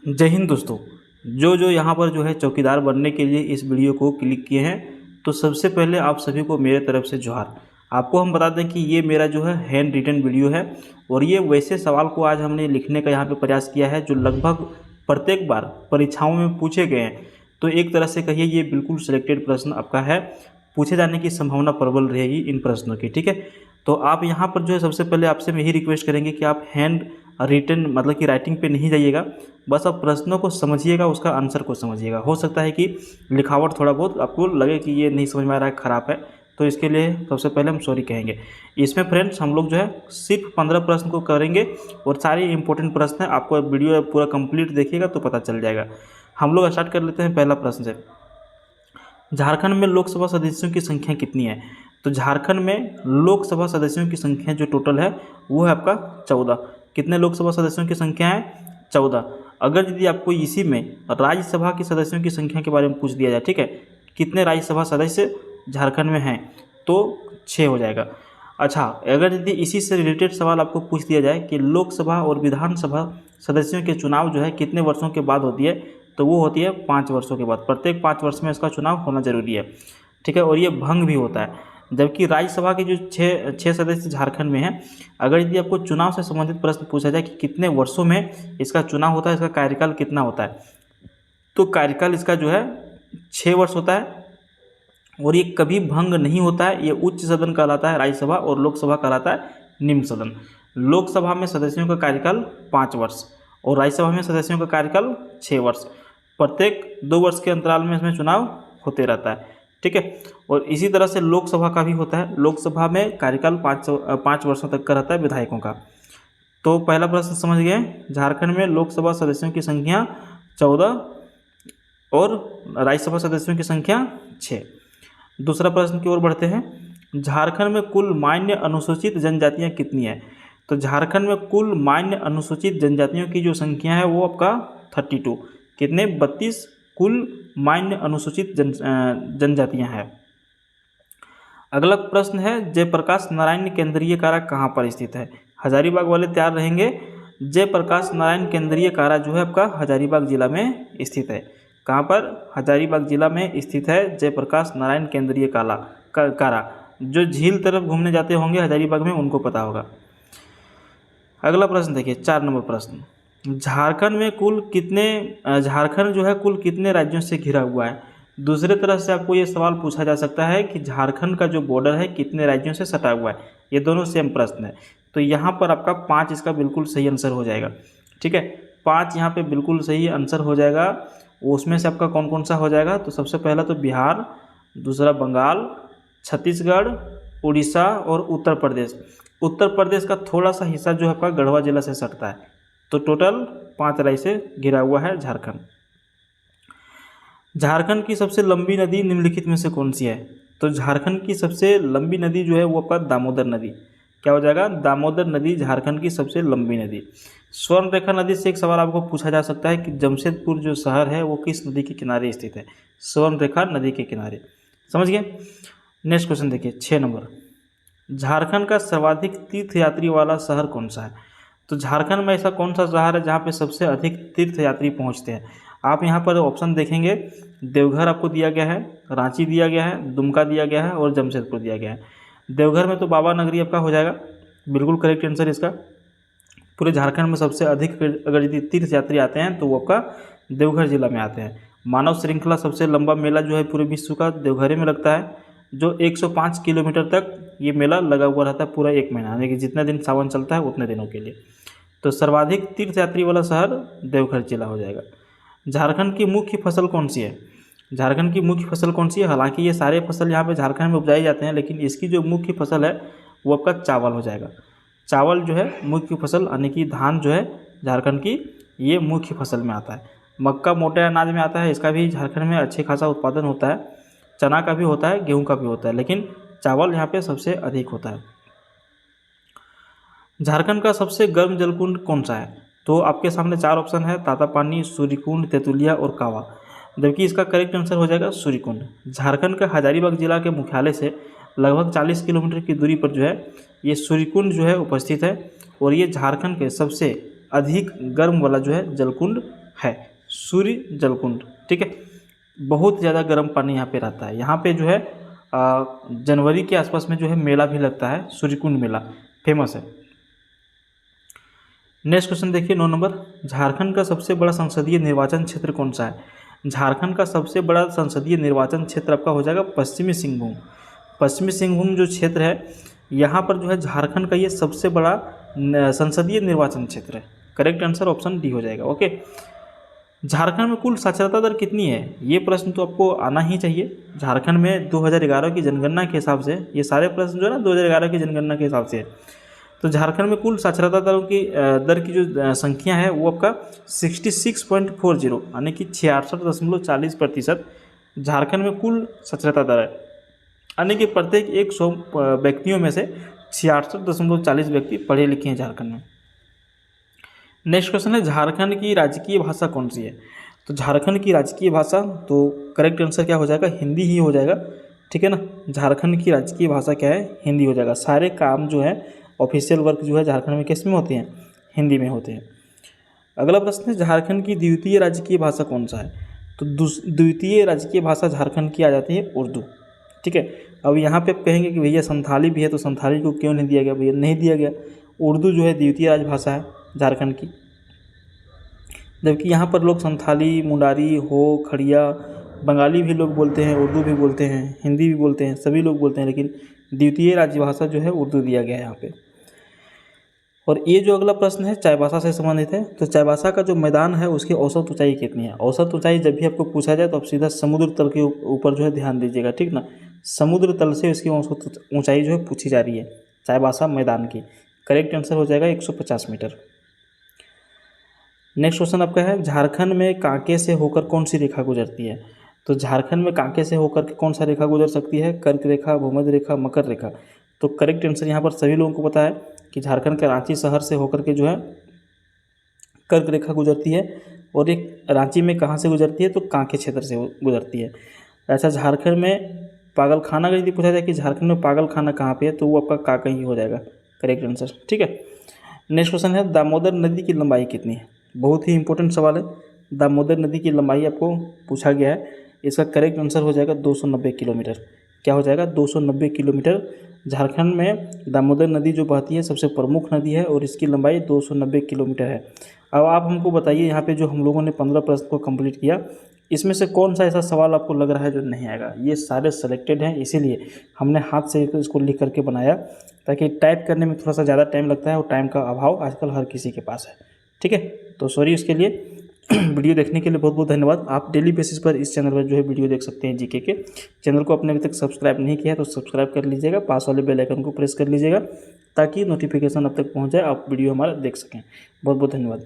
जय हिंद दोस्तों। जो यहाँ पर जो है चौकीदार बनने के लिए इस वीडियो को क्लिक किए हैं, तो सबसे पहले आप सभी को मेरे तरफ से जोहार। आपको हम बता दें कि ये मेरा जो है हैंड रिटन वीडियो है और ये वैसे सवाल को आज हमने लिखने का यहाँ पे प्रयास किया है जो लगभग प्रत्येक बार परीक्षाओं में पूछे गए हैं। तो एक तरह से कहिए ये बिल्कुल सिलेक्टेड प्रश्न आपका है, पूछे जाने की संभावना प्रबल रहेगी इन प्रश्नों की। ठीक है, तो आप यहाँ पर जो है सबसे पहले आपसे हम यही रिक्वेस्ट करेंगे कि आप हैंड रिटन मतलब कि राइटिंग पे नहीं जाइएगा, बस आप प्रश्नों को समझिएगा, उसका आंसर को समझिएगा। हो सकता है कि लिखावट थोड़ा बहुत आपको लगे कि ये नहीं समझ में आ रहा है, ख़राब है, तो इसके लिए सबसे पहले हम सॉरी कहेंगे। इसमें फ्रेंड्स हम लोग जो है सिर्फ 15 प्रश्न को करेंगे और सारे इंपॉर्टेंट प्रश्न हैं। आपको वीडियो पूरा कंप्लीट देखिएगा तो पता चल जाएगा। हम लोग स्टार्ट कर लेते हैं पहला प्रश्न से। झारखंड में लोकसभा सदस्यों की संख्या कितनी है? तो झारखंड में लोकसभा सदस्यों की संख्या जो टोटल है वो है आपका 14। कितने लोकसभा सदस्यों की संख्या है? 14। अगर यदि आपको इसी में राज्यसभा के सदस्यों की संख्या के बारे में पूछ दिया जाए, ठीक है, कितने राज्यसभा सदस्य झारखंड में हैं, तो 6 हो जाएगा। अच्छा, अगर यदि इसी से रिलेटेड सवाल आपको पूछ दिया जाए कि लोकसभा और विधानसभा सदस्यों के चुनाव जो है कितने वर्षों के बाद होती है, तो वो होती है 5 वर्षों के बाद। प्रत्येक 5 वर्ष में इसका चुनाव होना जरूरी है। ठीक है, और ये भंग भी होता है। जबकि राज्यसभा के जो छः सदस्य झारखंड में हैं, अगर यदि आपको चुनाव से संबंधित प्रश्न पूछा जाए कि कितने वर्षों में इसका चुनाव होता है, इसका कार्यकाल कितना होता है, तो कार्यकाल इसका जो है 6 वर्ष होता है और ये कभी भंग नहीं होता है। ये उच्च सदन कहलाता है राज्यसभा और लोकसभा कहलाता है निम्न सदन। लोकसभा में सदस्यों का कार्यकाल 5 वर्ष और राज्यसभा में सदस्यों का कार्यकाल 6 वर्ष। प्रत्येक 2 वर्ष के अंतराल में इसमें चुनाव होते रहता है। ठीक है, और इसी तरह से लोकसभा का भी होता है। लोकसभा में कार्यकाल 5 वर्षों तक का रहता है विधायकों का। तो पहला प्रश्न समझ गए, झारखंड में लोकसभा सदस्यों की संख्या 14 और राज्यसभा सदस्यों की संख्या 6। दूसरा प्रश्न की ओर बढ़ते हैं। झारखंड में कुल मान्य अनुसूचित जनजातियां कितनी है? तो झारखंड में कुल मान्य अनुसूचित जनजातियों की जो संख्या है वो आपका 32। कितने? 32 कुल मान्य अनुसूचित जनजातियां हैं। अगला प्रश्न है, जयप्रकाश नारायण केंद्रीय कारा कहाँ पर स्थित है? हजारीबाग वाले तैयार रहेंगे। जयप्रकाश नारायण केंद्रीय कारा जो है आपका हजारीबाग जिला में स्थित है। कहाँ पर? हजारीबाग जिला में स्थित है जयप्रकाश नारायण केंद्रीय कारा। जो झील तरफ घूमने जाते होंगे हजारीबाग में उनको पता होगा। अगला प्रश्न देखिए, 4 नंबर प्रश्न। झारखंड जो है कुल कितने राज्यों से घिरा हुआ है? दूसरे तरह से आपको ये सवाल पूछा जा सकता है कि झारखंड का जो बॉर्डर है कितने राज्यों से सटा हुआ है। ये दोनों सेम प्रश्न है। तो यहाँ पर आपका 5 इसका बिल्कुल सही आंसर हो जाएगा। ठीक है, 5 यहाँ पे बिल्कुल सही आंसर हो जाएगा। उसमें से आपका कौन कौन सा हो जाएगा? तो सबसे पहला तो बिहार, दूसरा बंगाल, छत्तीसगढ़, उड़ीसा और उत्तर प्रदेश। उत्तर प्रदेश का थोड़ा सा हिस्सा जो है आपका गढ़वा जिला से सटता है। तो टोटल 5 राज्य से घिरा हुआ है झारखंड। झारखंड की सबसे लंबी नदी निम्नलिखित में से कौन सी है? तो झारखंड की सबसे लंबी नदी जो है वो आपका दामोदर नदी। क्या हो जाएगा? दामोदर नदी झारखंड की सबसे लंबी नदी। स्वर्ण रेखा नदी से एक सवाल आपको पूछा जा सकता है कि जमशेदपुर जो शहर है वो किस नदी के किनारे स्थित है? स्वर्ण रेखा नदी के किनारे। समझ गए? नेक्स्ट क्वेश्चन देखिए, 6 नंबर। झारखंड का सर्वाधिक तीर्थयात्री वाला शहर कौन सा है? तो झारखंड में ऐसा कौन सा शहर है जहाँ पे सबसे अधिक तीर्थयात्री पहुँचते हैं? आप यहाँ पर ऑप्शन देखेंगे, देवघर आपको दिया गया है, रांची दिया गया है, दुमका दिया गया है और जमशेदपुर दिया गया है। देवघर में तो बाबा नगरी आपका हो जाएगा, बिल्कुल करेक्ट आंसर इसका। पूरे झारखंड में सबसे अधिक अगर यदि तीर्थयात्री आते हैं तो वो आपका देवघर जिला में आते हैं। मानव श्रृंखला सबसे लंबा मेला जो है पूरे विश्व का देवघर में लगता है, जो 105 किलोमीटर तक ये मेला लगा हुआ रहता है पूरा 1 महीना, यानी कि जितने दिन सावन चलता है उतने दिनों के लिए। तो सर्वाधिक तीर्थयात्री वाला शहर देवघर जिला हो जाएगा। झारखंड की मुख्य फसल कौन सी है? झारखंड की मुख्य फसल कौन सी है? हालांकि ये सारे फसल यहाँ पे झारखंड में उपजाए जाते हैं, लेकिन इसकी जो मुख्य फसल है वो आपका चावल हो जाएगा। चावल जो है मुख्य फसल, यानी कि धान जो है झारखंड की ये मुख्य फसल में आता है। मक्का मोटे अनाज में आता है, इसका भी झारखंड में अच्छे खासा उत्पादन होता है। चना का भी होता है, गेहूँ का भी होता है, लेकिन चावल यहाँ पे सबसे अधिक होता है। झारखंड का सबसे गर्म जलकुंड कौन सा है? तो आपके सामने 4 ऑप्शन है, तातापानी, सूर्यकुंड, तेतुलिया और कावा। जबकि इसका करेक्ट आंसर हो जाएगा सूर्यकुंड। झारखंड का हजारीबाग जिला के मुख्यालय से लगभग 40 किलोमीटर की दूरी पर जो है ये सूर्यकुंड जो है उपस्थित है और ये झारखंड के सबसे अधिक गर्म वाला जो है जलकुंड है? सूर्य जलकुंड। ठीक है, बहुत ज़्यादा गर्म पानी यहाँ पे रहता है। यहाँ पे जो है जनवरी के आसपास में जो है मेला भी लगता है, सूर्यकुंड मेला फेमस है। नेक्स्ट क्वेश्चन देखिए 9 नंबर, झारखंड का सबसे बड़ा संसदीय निर्वाचन क्षेत्र कौन सा है? झारखंड का सबसे बड़ा संसदीय निर्वाचन क्षेत्र आपका हो जाएगा पश्चिमी सिंहभूम। पश्चिमी सिंहभूम जो क्षेत्र है, यहाँ पर जो है झारखंड का ये सबसे बड़ा संसदीय निर्वाचन क्षेत्र है। करेक्ट आंसर ऑप्शन डी हो जाएगा। ओके, झारखंड में कुल साक्षरता दर कितनी है? ये प्रश्न तो आपको आना ही चाहिए। झारखंड में 2011 की जनगणना के हिसाब से, ये सारे प्रश्न जो है ना 2011 की जनगणना के हिसाब से है। तो झारखंड में कुल साक्षरता दर की जो संख्या है वो आपका 66.40 यानी कि 66.40% झारखंड में कुल साक्षरता दर है। यानी कि प्रत्येक 100 व्यक्तियों में से 66.40 व्यक्ति पढ़े लिखे हैं झारखंड में। नेक्स्ट क्वेश्चन है, झारखंड की राजकीय भाषा कौन सी है? तो झारखंड की राजकीय भाषा, तो करेक्ट आंसर क्या हो जाएगा? हिंदी ही हो जाएगा। ठीक है ना, झारखंड की राजकीय भाषा क्या है? हिंदी हो जाएगा। सारे काम जो है, ऑफिशियल वर्क जो है झारखंड में किस में होते हैं? हिंदी में होते हैं। अगला प्रश्न है, झारखंड की द्वितीय राजकीय भाषा कौन सा है? तो द्वितीय राजकीय भाषा झारखंड की आ जाती है उर्दू। ठीक है, अब यहाँ पे आप कहेंगे कि भैया संथाली भी है, तो संथाली को क्यों नहीं दिया गया? भैया नहीं दिया गया, उर्दू जो है द्वितीय राजभाषा है झारखंड की। जबकि यहाँ पर लोग संथाली, मुंडारी, हो, खड़िया, बंगाली भी लोग बोलते हैं, उर्दू भी बोलते हैं, हिंदी भी बोलते हैं, सभी लोग बोलते हैं, लेकिन द्वितीय राजभाषा जो है उर्दू दिया गया है यहाँ पे। और ये जो अगला प्रश्न है चाईबासा से संबंधित है। तो चाईबासा का जो मैदान है उसकी औसत ऊंचाई कितनी है? औसत ऊंचाई जब भी आपको पूछा जाए तो आप सीधा समुद्र तल के ऊपर जो है ध्यान दीजिएगा। ठीक ना, समुद्र तल से उसकी औसत ऊंचाई जो है पूछी जा रही है चाईबासा मैदान की। करेक्ट आंसर हो जाएगा 150 मीटर। नेक्स्ट क्वेश्चन आपका है, झारखंड में कांके से होकर कौन सी रेखा गुजरती है? तो झारखंड में कांके से होकर कौन सा रेखा गुजर सकती है? कर्क रेखा, भूमध्य रेखा, मकर रेखा। तो करेक्ट आंसर यहाँ पर सभी लोगों को पता है कि झारखंड के रांची शहर से होकर के जो है कर्क रेखा गुजरती है। और एक रांची में कहाँ से गुजरती है? तो कांके क्षेत्र से गुजरती है। ऐसा झारखंड में पागलखाना, अगर यदि पूछा जाए कि झारखंड में पागलखाना कहाँ पे है, तो वो आपका कांके ही हो जाएगा करेक्ट आंसर। ठीक है, नेक्स्ट क्वेश्चन है, दामोदर नदी की लंबाई कितनी है? बहुत ही इंपॉर्टेंट सवाल है। दामोदर नदी की लंबाई आपको पूछा गया है। इसका करेक्ट आंसर हो जाएगा 290 किलोमीटर। क्या हो जाएगा? 290 किलोमीटर। झारखंड में दामोदर नदी जो बहती है सबसे प्रमुख नदी है और इसकी लंबाई 290 किलोमीटर है। अब आप हमको बताइए, यहाँ पे जो हम लोगों ने 15 प्रश्न को कंप्लीट किया, इसमें से कौन सा ऐसा सवाल आपको लग रहा है जो नहीं आएगा? ये सारे सेलेक्टेड हैं, इसीलिए हमने हाथ से इसको लिख करके बनाया, ताकि टाइप करने में थोड़ा सा ज़्यादा टाइम लगता है और टाइम का अभाव आजकल हर किसी के पास है। ठीक है, तो सॉरी इसके लिए। वीडियो देखने के लिए बहुत बहुत धन्यवाद। आप डेली बेसिस पर इस चैनल पर जो है वीडियो देख सकते हैं जीके के। चैनल को आपने अभी तक सब्सक्राइब नहीं किया है तो सब्सक्राइब कर लीजिएगा, पास वाले बेल आइकन को प्रेस कर लीजिएगा ताकि नोटिफिकेशन अब तक पहुंच जाए, आप वीडियो हमारा देख सकें। बहुत बहुत धन्यवाद।